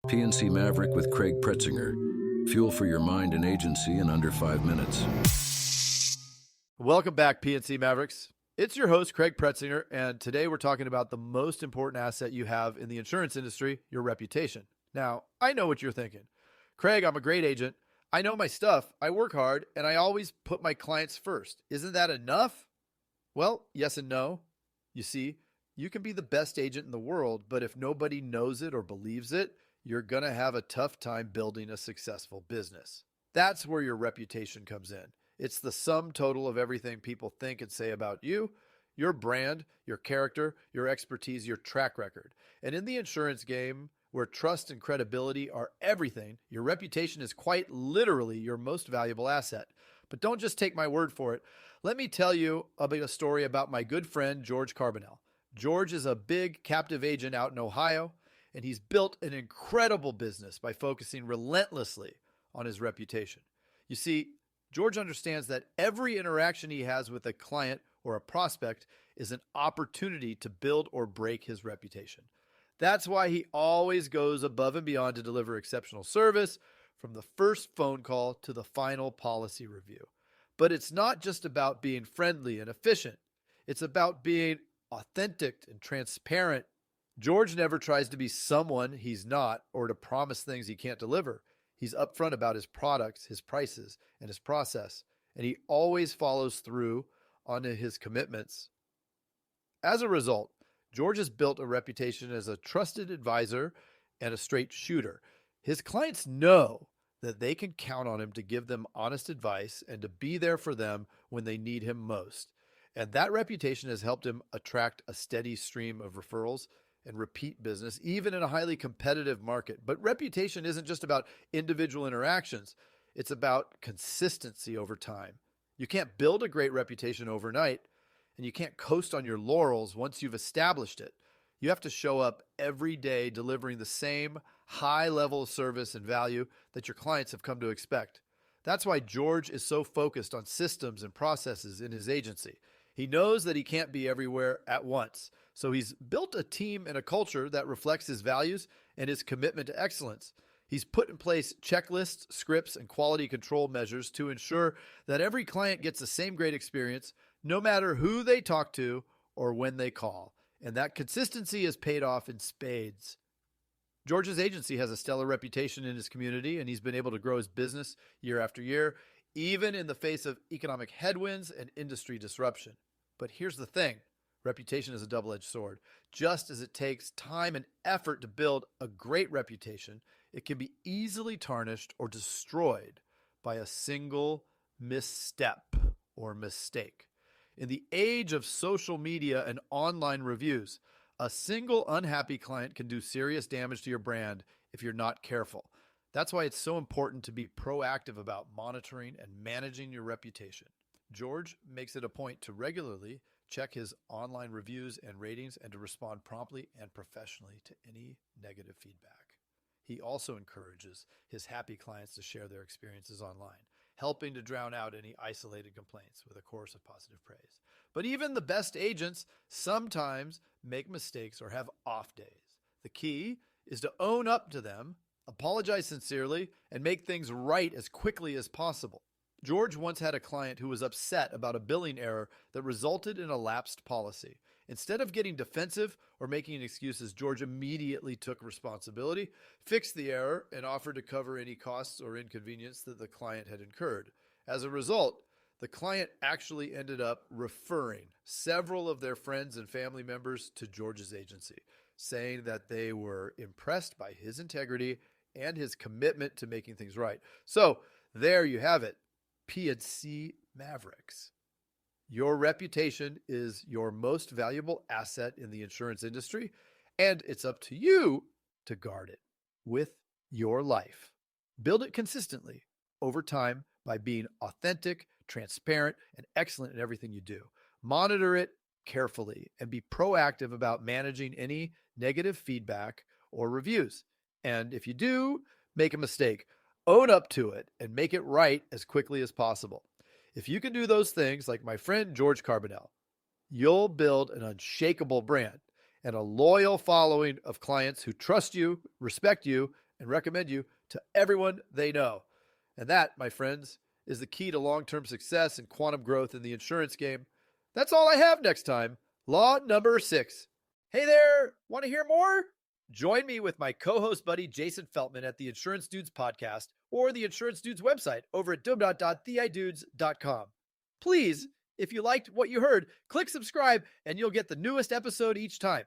P&C Maverick with Craig Pretzinger. Fuel for your mind and agency in under 5 minutes. Welcome back, P&C Mavericks. It's your host, Craig Pretzinger, and today we're talking about the most important asset you have in the insurance industry, your reputation. Now, I know what you're thinking. Craig, I'm a great agent. I know my stuff. I work hard, and I always put my clients first. Isn't that enough? Well, yes and no. You see, you can be the best agent in the world, but if nobody knows it or believes it, you're going to have a tough time building a successful business. That's where your reputation comes in. It's the sum total of everything people think and say about you, your brand, your character, your expertise, your track record. And in the insurance game, where trust and credibility are everything, your reputation is quite literally your most valuable asset. But don't just take my word for it. Let me tell you about a story about my good friend, Jorge Carbonell. George is a big captive agent out in Ohio, and he's built an incredible business by focusing relentlessly on his reputation. You see, George understands that every interaction he has with a client or a prospect is an opportunity to build or break his reputation. That's why he always goes above and beyond to deliver exceptional service, from the first phone call to the final policy review. But it's not just about being friendly and efficient. It's about being authentic and transparent. George never tries to be someone he's not or to promise things he can't deliver. He's upfront about his products, his prices, and his process, and he always follows through on his commitments. As a result, George has built a reputation as a trusted advisor and a straight shooter. His clients know that they can count on him to give them honest advice and to be there for them when they need him most. And that reputation has helped him attract a steady stream of referrals and repeat business, even in a highly competitive market. But reputation isn't just about individual interactions. It's about consistency over time. You can't build a great reputation overnight, and you can't coast on your laurels once you've established it. You have to show up every day delivering the same high level of service and value that your clients have come to expect. That's why George is so focused on systems and processes in his agency. He knows that he can't be everywhere at once. So he's built a team and a culture that reflects his values and his commitment to excellence. He's put in place checklists, scripts, and quality control measures to ensure that every client gets the same great experience, no matter who they talk to or when they call. And that consistency has paid off in spades. George's agency has a stellar reputation in his community, and he's been able to grow his business year after year, even in the face of economic headwinds and industry disruption. But here's the thing. Reputation is a double-edged sword. Just as it takes time and effort to build a great reputation, it can be easily tarnished or destroyed by a single misstep or mistake. In the age of social media and online reviews, a single unhappy client can do serious damage to your brand if you're not careful. That's why it's so important to be proactive about monitoring and managing your reputation. George makes it a point to regularly check his online reviews and ratings and to respond promptly and professionally to any negative feedback. He also encourages his happy clients to share their experiences online, helping to drown out any isolated complaints with a chorus of positive praise. But even the best agents sometimes make mistakes or have off days. The key is to own up to them, apologize sincerely, and make things right as quickly as possible. George once had a client who was upset about a billing error that resulted in a lapsed policy. Instead of getting defensive or making excuses, George immediately took responsibility, fixed the error, and offered to cover any costs or inconvenience that the client had incurred. As a result, the client actually ended up referring several of their friends and family members to George's agency, saying that they were impressed by his integrity and his commitment to making things right. So there you have it. P&C Mavericks. Your reputation is your most valuable asset in the insurance industry, and it's up to you to guard it with your life. Build it consistently over time by being authentic, transparent, and excellent in everything you do. Monitor it carefully and be proactive about managing any negative feedback or reviews. And if you do make a mistake, own up to it and make it right as quickly as possible. If you can do those things like my friend Jorge Carbonell, you'll build an unshakable brand and a loyal following of clients who trust you, respect you, and recommend you to everyone they know. And that, my friends, is the key to long-term success and quantum growth in the insurance game. That's all I have next time. Law number 6. Hey there, want to hear more? Join me with my co-host buddy Jason Feltman at the Insurance Dudes podcast or the Insurance Dudes website over at www.theidudes.com. Please, if you liked what you heard, click subscribe and you'll get the newest episode each time.